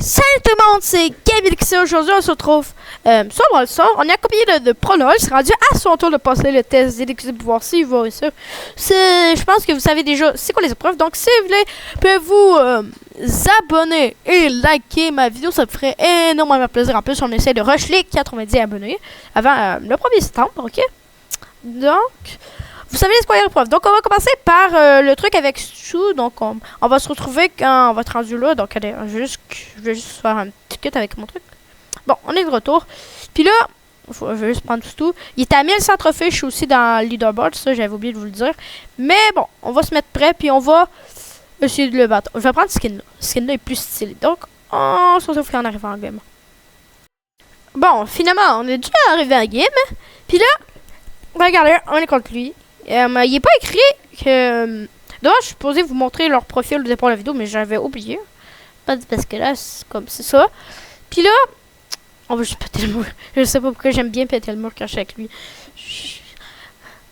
Salut tout le monde, c'est Gabriel qui aujourd'hui on se retrouve sur Brawl Stars. On est accompagné de Prolol, c'est rendu à son tour de passer le test d'élixir pour voir s'il va réussir. Je pense que vous savez déjà c'est quoi les épreuves, donc si vous voulez, pouvez-vous abonner et liker ma vidéo, ça me ferait énormément plaisir. En plus, on essaie de rush les 90 abonnés avant le 1er septembre, ok? Donc, vous savez c'est quoi les épreuves. Donc, on va commencer par le truc avec Sue. Donc, on va se retrouver quand on va être rendu là. Donc, allez, je vais juste faire un petit cut avec mon truc. Bon, on est de retour. Puis là, je vais juste prendre tout. Il est à 1100 trophées. Je suis aussi dans le leaderboard. Ça, j'avais oublié de vous le dire. Mais bon, on va se mettre prêt. Puis on va essayer de le battre. Je vais prendre ce skin-là. Ce skin-là est plus stylé. Donc, on se retrouve quand on arrive en game. Bon, finalement, on est déjà arrivé en game. Puis là, regardez, on est contre lui. Il n'est pas écrit que... D'ailleurs, je suis supposé vous montrer leur profil au départ de la vidéo, mais j'avais oublié. Parce que là, c'est comme c'est ça. Puis là, on va juste péter le mur. Je sais pas pourquoi j'aime bien péter le mur quand je suis avec lui.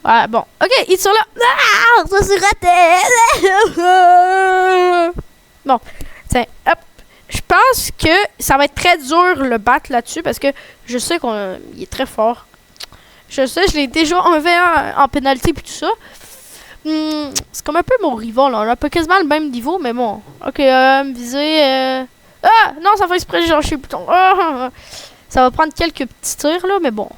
Voilà, bon. Ok, ils sont là. Ah, ça c'est raté. Bon, tiens, hop. Je pense que ça va être très dur le battre là-dessus parce que je sais qu'il est très fort. Je sais, je l'ai déjà enlevé en pénalité puis tout ça. C'est comme un peu mon rival, là. On a pas quasiment le même niveau, mais bon. Ok, viser... Ah! Non, ça fait exprès, j'ai lâché le bouton. Ça va prendre quelques petits tirs, là, mais bon.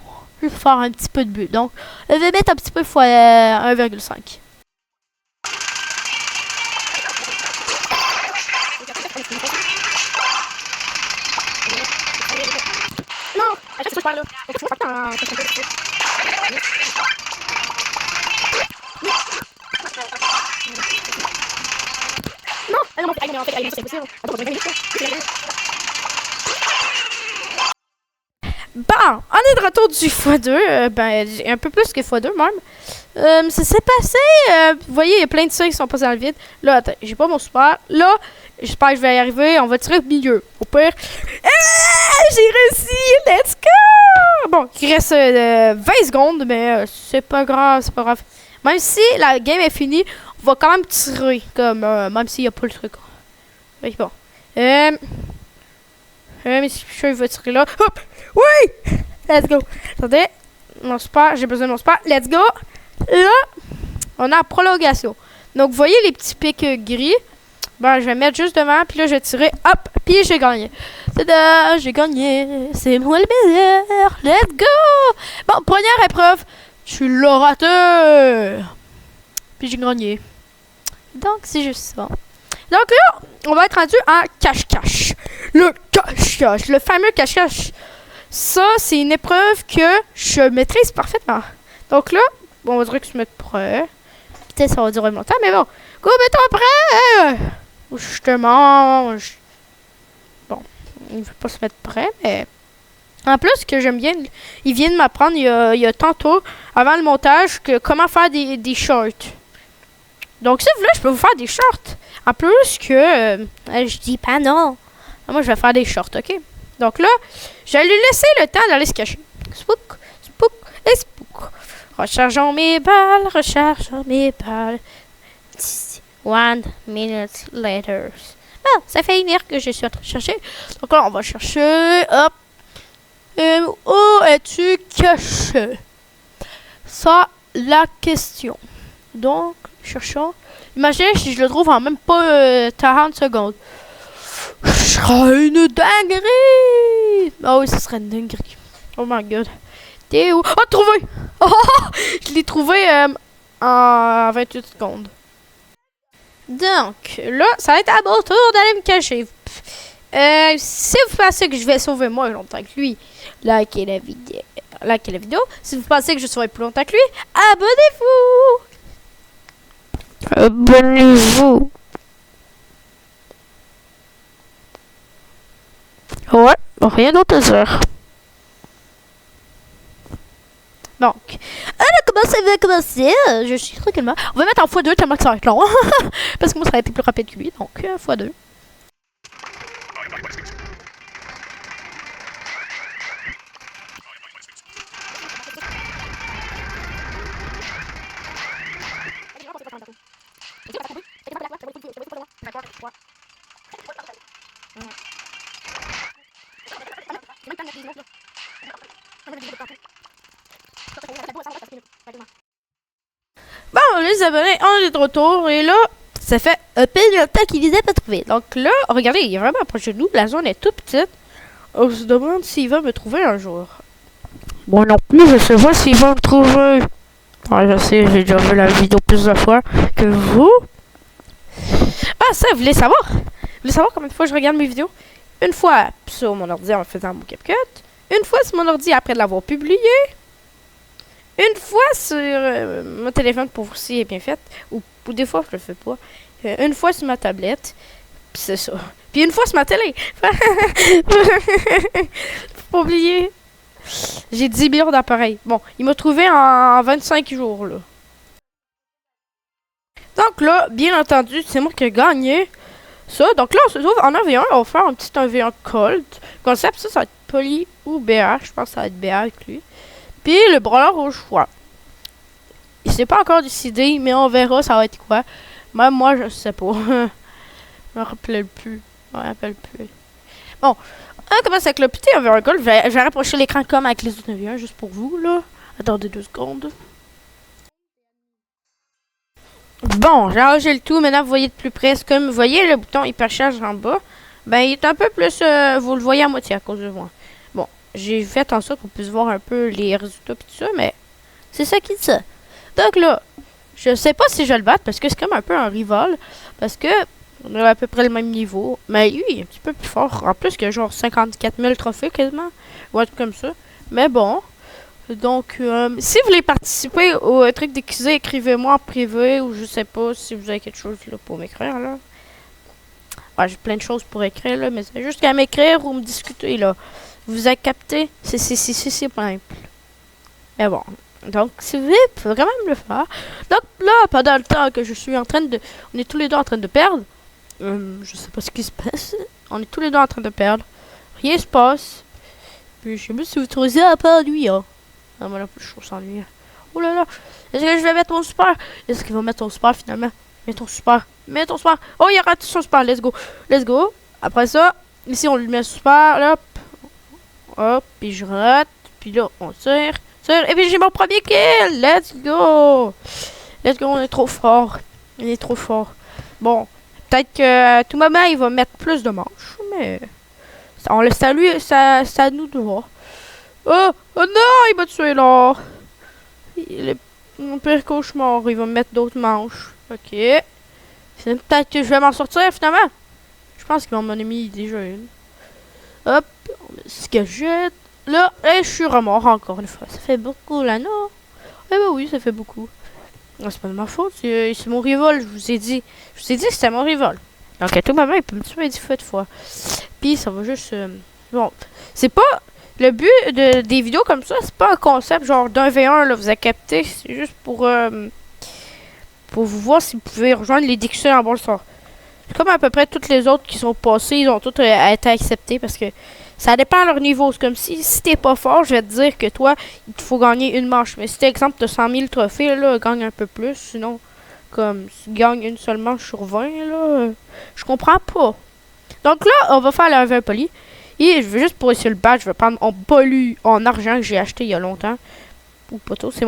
Je vais faire un petit peu de but. Donc, je vais mettre un petit peu fois 1,5. Non! Je pas là. Bon, on est de retour du x2, ben un peu plus que x2 même. Ça s'est passé, vous voyez, il y a plein de tirs qui sont passés dans le vide. Là, attends, j'ai pas mon super. Là, j'espère que je vais y arriver, on va tirer au milieu. Au pire, j'ai réussi, let's go! Bon, il reste 20 secondes, mais c'est pas grave, c'est pas grave. Même si la game est finie, on va quand même tirer, comme, même s'il n'y a pas le truc. Oui, bon. Mais si je suis sûr, il va tirer là. Hop! Oui! Let's go! Attendez. Mon super, j'ai besoin de mon super. Let's go! Là, on a la prolongation. Donc, vous voyez les petits pics gris? Ben, je vais mettre juste devant, puis là, je vais tirer. Hop! Puis j'ai gagné. Tada! J'ai gagné. C'est moi le meilleur. Let's go! Bon, première épreuve. Je suis l'orateur. Puis j'ai gagné. Donc, c'est juste ça. Donc là, on va être rendu en cache-cache. Le cache-cache, le fameux cache-cache. Ça, c'est une épreuve que je maîtrise parfaitement. Donc là, bon, on va dire que je me mets prêt. Peut-être ça va durer longtemps, mais bon. Go, mets-toi prêt! Je te mange. Bon, il ne veut pas se mettre prêt, mais... En plus, ce que j'aime bien, il vient de m'apprendre il y a tantôt, avant le montage, que comment faire des shorts. Donc, si vous voulez, je peux vous faire des shorts. En plus que... je dis pas non. Moi, je vais faire des shorts, ok? Donc là, je vais lui laisser le temps d'aller se cacher. Spook, spook et spook. Rechargeons mes balles, rechargeons mes balles. 1 minute later. Bon, ça fait 1 heure que je suis en train de chercher. Donc là, on va chercher. Hop. Où es-tu caché? Ça, la question. Donc, cherchons. Imaginez si je le trouve en même pas 40 secondes. Ce serait une dinguerie! Ah oui, ce serait une dinguerie. Oh my god. T'es où? Oh, trouvé! Oh, je l'ai trouvé en 28 secondes. Donc, là, ça va être à mon tour d'aller me cacher. Si vous pensez que je vais sauver moi longtemps que lui, likez la vidéo. Si vous pensez que je sauverai plus longtemps que lui, abonnez-vous! Abonnez-vous! Ouais, rien d'autre à dire. Donc, on va commencer. Je suis tranquillement. On va mettre en x2 tellement que ça va être long. Parce que moi, ça a été plus rapide que lui. Donc, x2. Bon, les abonnés, on est de retour et là, ça fait un peu de temps qu'ils les a pas trouvés. Donc là, regardez, il est vraiment proche de nous, la zone est toute petite. On se demande s'il va me trouver un jour. Moi non plus, je sais pas s'il va me trouver. Ouais, je sais, j'ai déjà vu la vidéo plusieurs fois que vous. Ah, ça, vous voulez savoir? Vous voulez savoir combien de fois je regarde mes vidéos? Une fois sur mon ordi en faisant mon CapCut. Une fois sur mon ordi après de l'avoir publié. Une fois sur mon téléphone pour voir si est bien fait. Ou des fois, je le fais pas. Une fois sur ma tablette. Puis c'est ça. Puis une fois sur ma télé. Faut pas oublier. J'ai 10 millions d'appareils. Bon, il m'a trouvé en 25 jours, là. Donc là, bien entendu, c'est moi qui ai gagné ça. Donc là, on se trouve en 1v1. On va faire un petit 1v1 Colt. Concept, ça va être Poli ou BA. Je pense que ça va être BA avec lui. Puis le brawler au choix. Il s'est pas encore décidé, mais on verra ça va être quoi. Même moi, je sais pas. Je me rappelle plus. Je me rappelle plus. Bon, on commence avec le petit 1v1 Colt. Je vais rapprocher l'écran comme avec les autres 1v1 juste pour vous, là. Attendez 2 secondes. Bon, j'ai rangé le tout. Maintenant, vous voyez de plus près. Comme vous voyez le bouton hypercharge en bas, ben il est un peu plus... vous le voyez à moitié à cause de moi. Bon, j'ai fait en sorte qu'on puisse voir un peu les résultats et tout ça, mais c'est ça qui dit ça. Donc là, je sais pas si je vais le battre parce que c'est comme un peu un rival. Parce que on a à peu près le même niveau. Mais lui, il est un petit peu plus fort. En plus, il y a genre 54 000 trophées quasiment. Ou un truc comme ça. Mais bon. Donc, si vous voulez participer au truc déguisé, écrivez-moi en privé ou je sais pas si vous avez quelque chose là pour m'écrire là. Ouais, j'ai plein de choses pour écrire là, mais c'est juste qu'à m'écrire ou me discuter là. Vous avez capté? C'est simple. Mais bon. Donc, si vous voulez, vous pouvez quand même le faire. Donc là, pendant le temps que je suis en train de... On est tous les deux en train de perdre. Je sais pas ce qui se passe. On est tous les deux en train de perdre. Rien se passe. Puis je sais pas si vous trouvez ça à part lui, hein. Ah, moi là, je trouve ça ennuyeux. Oh là là. Est-ce que je vais mettre mon super? Est-ce qu'il va mettre ton super finalement? Mets ton super. Mets ton super. Oh, il a raté son super. Let's go. Let's go. Après ça, ici, on lui met super. Hop. Hop. Puis je rate. Puis là, on tire. Tire. Et puis j'ai mon premier kill. Let's go. Let's go. On est trop fort. On est trop fort. Bon. Peut-être que à tout moment, il va mettre plus de manches. Mais on le salue. Ça à nous de voir. Oh, oh non, il m'a tué là. Il est mon pire cauchemar. Il va me mettre d'autres manches. Ok. Peut-être que je vais m'en sortir finalement. Je pense qu'il m'en a mis déjà une. Hop, on met ce que je jette. Là, et je suis remords encore une fois. Ça fait beaucoup là, non? Eh ben oui, ça fait beaucoup. C'est pas de ma faute, c'est mon rival, je vous ai dit. Je vous ai dit que c'était mon rival. Donc à tout moment, il peut me tuer 10 fois. Puis ça va juste... bon, c'est pas... Le but des vidéos comme ça, c'est pas un concept genre d'1v1, là, vous avez capté. C'est juste pour vous voir si vous pouvez rejoindre les discussions en bon sort. C'est comme à peu près toutes les autres qui sont passées, ils ont toutes été acceptés parce que ça dépend de leur niveau. C'est comme si t'es pas fort, je vais te dire que toi, il te faut gagner une manche. Mais si t'es exemple, t'as 100 000 trophées, là, gagne un peu plus. Sinon, comme si tu gagnes une seule manche sur 20, là, je comprends pas. Donc là, on va faire le 1v1 poli. Et je veux juste pour essayer le badge, je vais prendre mon poli en argent que j'ai acheté il y a longtemps. Ou pas trop, c'est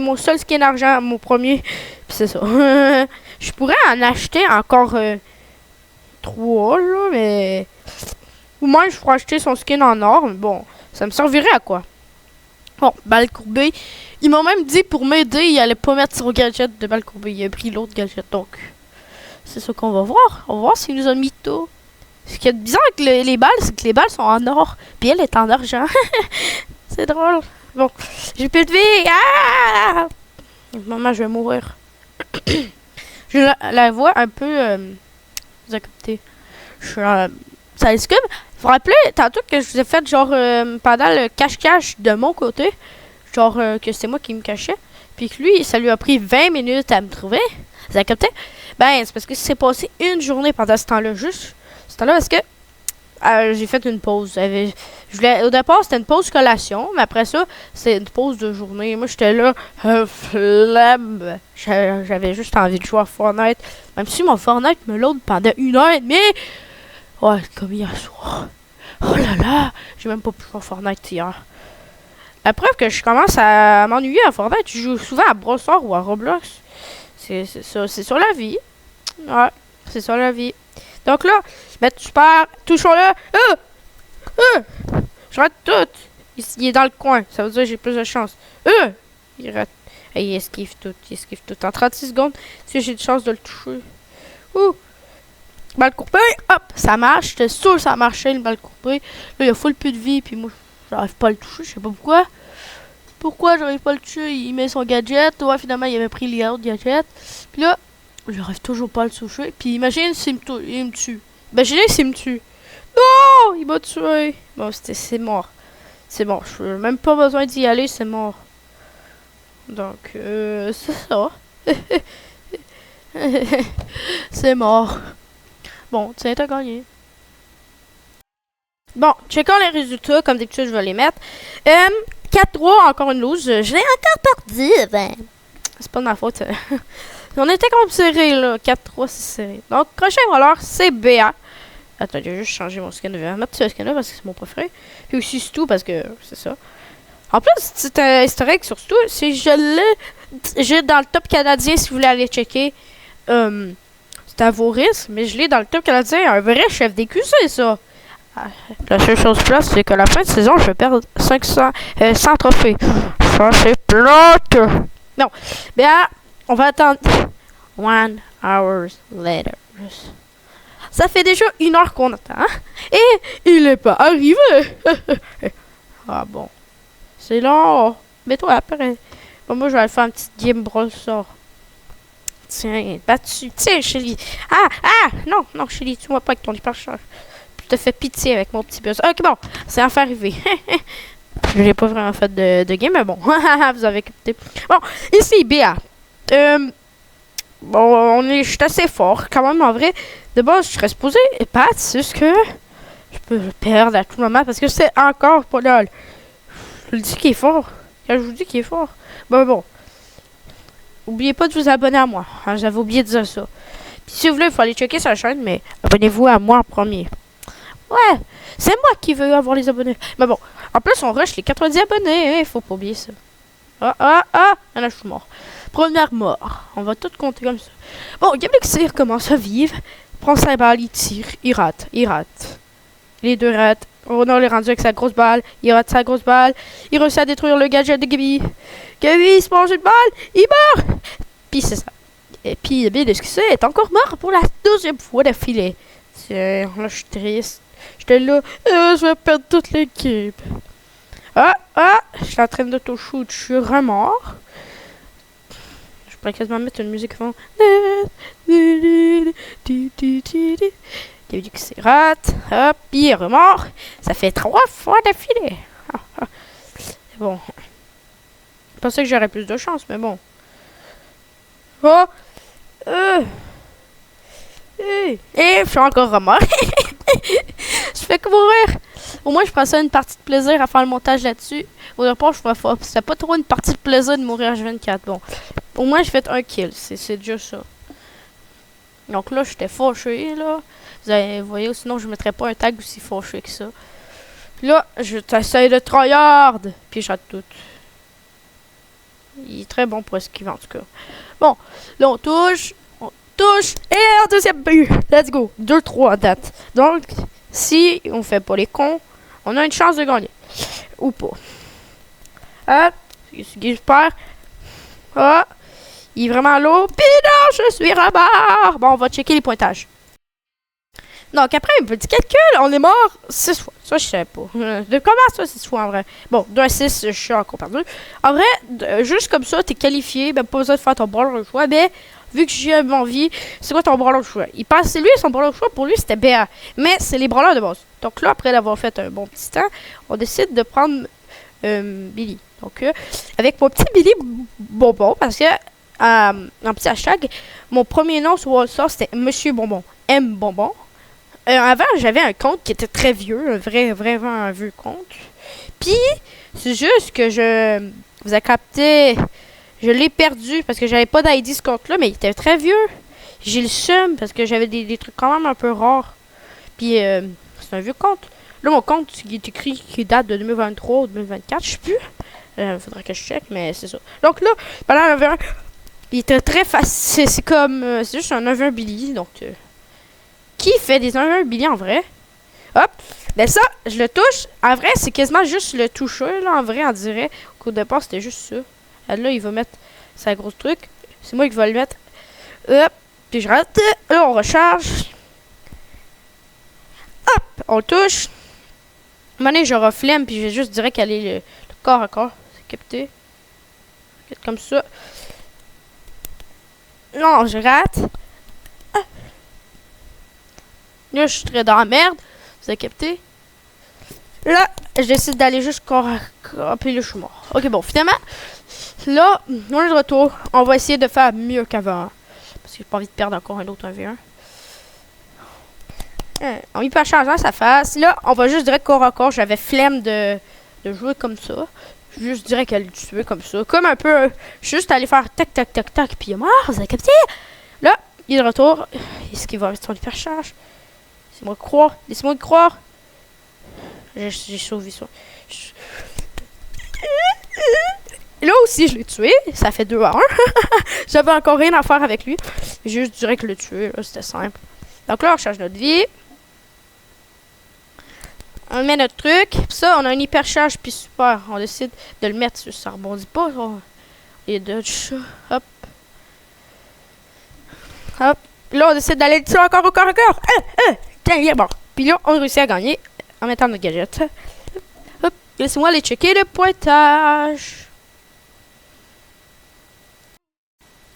mon seul skin argent, mon premier. Puis c'est ça. Je pourrais en acheter encore 3, là, mais... Ou moins je pourrais acheter son skin en or, mais bon, ça me servirait à quoi? Bon, balle courbée. Ils m'ont même dit pour m'aider, il allait pas mettre son gadget de balle courbée. Il a pris l'autre gadget, donc... C'est ça qu'on va voir. On va voir s'il nous a mis tout. Ce qui est bizarre avec les balles, c'est que les balles sont en or. Puis elle est en argent. C'est drôle. Bon, j'ai plus de vie. Ah! Maman, je vais mourir. Je la vois un peu... vous avez capté. Ça esquive. Vous vous rappelez, tantôt que je vous ai fait genre pendant le cache-cache de mon côté. Genre que c'est moi qui me cachais. Puis que lui, ça lui a pris 20 minutes à me trouver. Vous avez capté? Ben, c'est parce que c'est passé une journée pendant ce temps-là. Juste ce temps-là parce que j'ai fait une pause. Au départ, c'était une pause collation. Mais après ça, c'est une pause de journée. Moi, j'étais là, flemme. J'avais juste envie de jouer à Fortnite. Même si mon Fortnite me load pendant 1h30. Ouais, comme hier soir. Oh là là, j'ai même pas pu jouer à Fortnite hier. La preuve que je commence à m'ennuyer à Fortnite, je joue souvent à Brawl Stars ou à Roblox. C'est ça, c'est sur la vie. Ouais, c'est sur la vie. Donc là, mettre super, touchons-le. Je rate tout. Il est dans le coin, ça veut dire que j'ai plus de chance. Il rate. Et il esquive tout, En 36 secondes, si j'ai de chance de le toucher. Ouh! Balle coupée, hop, ça marche. J'étais sûr que ça marchait, une balle coupée. Là, il a full plus de vie, puis moi, j'arrive pas à le toucher, je sais pas pourquoi. Pourquoi j'arrive pas à le toucher? Il met son gadget. Ouais, finalement, il avait pris les autres gadgets. Puis là, j'arrive toujours pas à le toucher. Puis imagine s'il me tue. Imaginez s'il me tue. Non! Il m'a tué. Bon, c'est mort. C'est mort. Je n'ai même pas besoin d'y aller, c'est mort. Donc, c'est ça. C'est mort. Bon, tiens, t'as gagné. Bon, checkons les résultats. Comme d'habitude, je vais les mettre. 4-3, encore une lose. Je l'ai encore perdu. Ben, c'est pas de ma faute. On était comme serré, là. 4-3, c'est serré. Donc, prochain voleur, c'est BA. Attends, j'ai juste changé mon skin. Je vais mettre ce skin-là parce que c'est mon préféré. Puis aussi Stu parce que c'est ça. En plus, c'est un historique sur Stu. Si je l'ai, j'ai dans le top canadien si vous voulez aller checker. C'est à vos risques, mais je l'ai dans le top canadien. Un vrai chef d'EQC, ça. La seule chose plate, c'est que la fin de saison, je vais perdre 100 trophées. Ça, c'est plate. Non. Bien, on va attendre 1 hour later. Ça fait déjà 1 heure qu'on attend. Hein? Et il n'est pas arrivé. Ah bon. C'est long. Mais toi, après. Bon, moi, je vais aller faire un petit game Brawl Stars. Tiens, battu. Tiens, Shelly. Non, Shelly, tu vois pas avec ton hypercharge. Je te fais pitié avec mon petit buzz. Ok, bon, c'est enfin arrivé. Je n'ai pas vraiment fait de game, mais bon. Vous avez capté. Bon, ici, BA. Bon, je suis assez fort, quand même, en vrai. De base, je serais supposé battre, c'est juste que je peux le perdre à tout moment parce que c'est encore pas lol. Je le dis qu'il est fort. Quand je vous dis qu'il est fort. Bon. Oubliez pas de vous abonner à moi. Hein, j'avais oublié de dire ça. Puis si vous voulez, il faut aller checker sa chaîne, mais abonnez-vous à moi en premier. Ouais, c'est moi qui veux avoir les abonnés. Mais bon, en plus, on rush les 90 abonnés. Il faut pas oublier ça. Là, je suis mort. Première mort. On va tout compter comme ça. Bon, Galaxy commence à vivre. Prend sa balle, il tire. Il rate. Les deux ratent. Ronald est rendu avec sa grosse balle. Il rate sa grosse balle. Il réussit à détruire le gadget de Gaby. Gaby, il se mange une balle. Il meurt. Puis c'est ça. Et puis, bien excusé, est encore mort pour la 2e fois d'affilée. Tiens, là, je suis triste. J'étais là. Je vais perdre toute l'équipe. Je suis en train de shoot. Je suis remort. Je pourrais quasiment mettre une musique fond. Gaby qui s'y rate. Hop, il est remort. Ça fait 3 fois d'affilée. Bon. Je pensais que j'aurais plus de chance, mais bon. Et je suis encore remort. Je fais que mourir. Au moins, je prends ça une partie de plaisir à faire le montage là-dessus. Au départ, c'était pas trop une partie de plaisir de mourir H24. Bon. Au moins, j'ai fait un kill. C'est déjà ça. Donc là, j'étais fâché, là. Vous voyez, sinon, je mettrais pas un tag aussi fâché que ça. Là, je t'essaye de tryhard. Puis, je rate tout. Il est très bon pour esquiver, en tout cas. Bon, là, on touche. Et en 2e but. Let's go. 2-3 date. Donc, si on fait pas les cons, on a une chance de gagner. Ou pas. J'espère. Il est vraiment lourd. Puis non, je suis remort. Bon, on va checker les pointages. Donc, après un petit calcul, on est mort 6 fois. Ça, je sais pas. De comment ça, 6 fois en vrai? Bon, d'un 6, je suis encore perdu. En vrai, juste comme ça, t'es qualifié. Ben, pas besoin de faire ton brawler de choix. Mais, vu que j'ai envie, c'est quoi ton brawler de choix? Il pense, c'est lui, son brawler de choix, pour lui, c'était BA. Mais, c'est les brawlers de base. Donc là, après l'avoir fait un bon petit temps, on décide de prendre Billy. Donc, avec mon petit Billy Bonbon, parce que, en petit hashtag, mon premier nom sur WhatsApp, c'était Monsieur Bonbon. M Bonbon. Avant, j'avais un compte qui était très vieux, vraiment un vieux compte. Puis, c'est juste que vous avez capté, je l'ai perdu parce que j'avais pas d'ID ce compte-là, mais il était très vieux. J'ai le seum parce que j'avais des trucs quand même un peu rares. Puis, c'est un vieux compte. Là, mon compte, il est écrit qui date de 2023 ou 2024, je sais plus. Faudrait que je check, mais c'est ça. Donc là, pendant un 9-1, il était très facile. C'est comme. C'est juste un 9-1 Billy. Donc. Qui fait des 9-1 Billy en vrai? Hop. Ben ça, je le touche. En vrai, c'est quasiment juste le toucher. Là, en vrai, on dirait. Au départ, c'était juste ça. Là, il va mettre sa grosse truc. C'est moi qui vais le mettre. Hop. Puis je rate. Là, on recharge. Hop. On le touche. À un moment donné, je reflemme. Puis je vais juste direct aller le corps à corps. C'est capté. Comme ça. Non, je rate. Ah. Là, je suis très dans la merde. Vous avez capté? Là, je décide d'aller juste corps à corps. Puis là, je suis mort. Ok, bon, finalement, là, on est de retour. On va essayer de faire mieux qu'avant. Parce que j'ai pas envie de perdre encore un autre 1v1. On y peut changer sa face. Là, on va juste direct corps à corps. J'avais flemme de jouer comme ça. Juste direct à le tuer comme ça. Comme un peu. Juste aller faire tac, tac, tac, tac. Puis il est mort. Vous avez capté? Là, il est de retour. Est-ce qu'il va mettre son hypercharge? Laissez-moi croire. Laissez-moi croire. J'ai sauvé ça. Là aussi, je l'ai tué. Ça fait 2-1. J'avais encore rien à faire avec lui. J'ai juste direct le tuer. C'était simple. Donc là, on change notre vie. On met notre truc. Puis ça, on a une hypercharge. Puis super. On décide de le mettre. Ça rebondit pas. Et dodge ça. Hop. Hop. Là, on décide d'aller le tuer encore. Tiens, il est mort. Puis là, on réussit à gagner. En mettant notre gadget. Hop. Laissez-moi aller checker le pointage.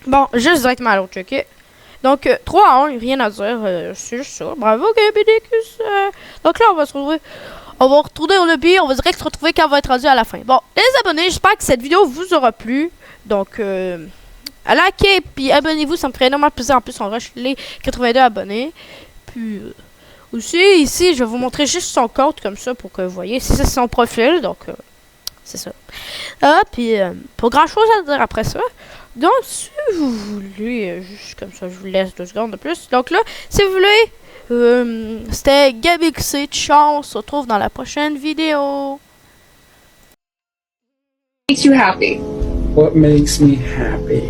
Bon, juste directement à l'autre checker. Donc, 3-1, rien à dire. C'est juste ça. Bravo, Gabidicus. Donc là, on va se retrouver. On va retourner au lobby. On va direct se retrouver quand on va être rendu à la fin. Bon, les abonnés, j'espère que cette vidéo vous aura plu. Donc, likez puis abonnez-vous. Ça me ferait énormément plaisir. En plus, on rush les 82 abonnés. Puis, aussi, ici, je vais vous montrer juste son compte comme ça pour que vous voyez. C'est son profil. Donc, c'est ça. Puis, pas grand-chose à dire après ça. Donc, si vous voulez, juste comme ça, je vous laisse 2 secondes de plus. Donc là, si vous voulez, c'était Gabixé. Ciao, on se retrouve dans la prochaine vidéo. Makes you happy? What makes me happy?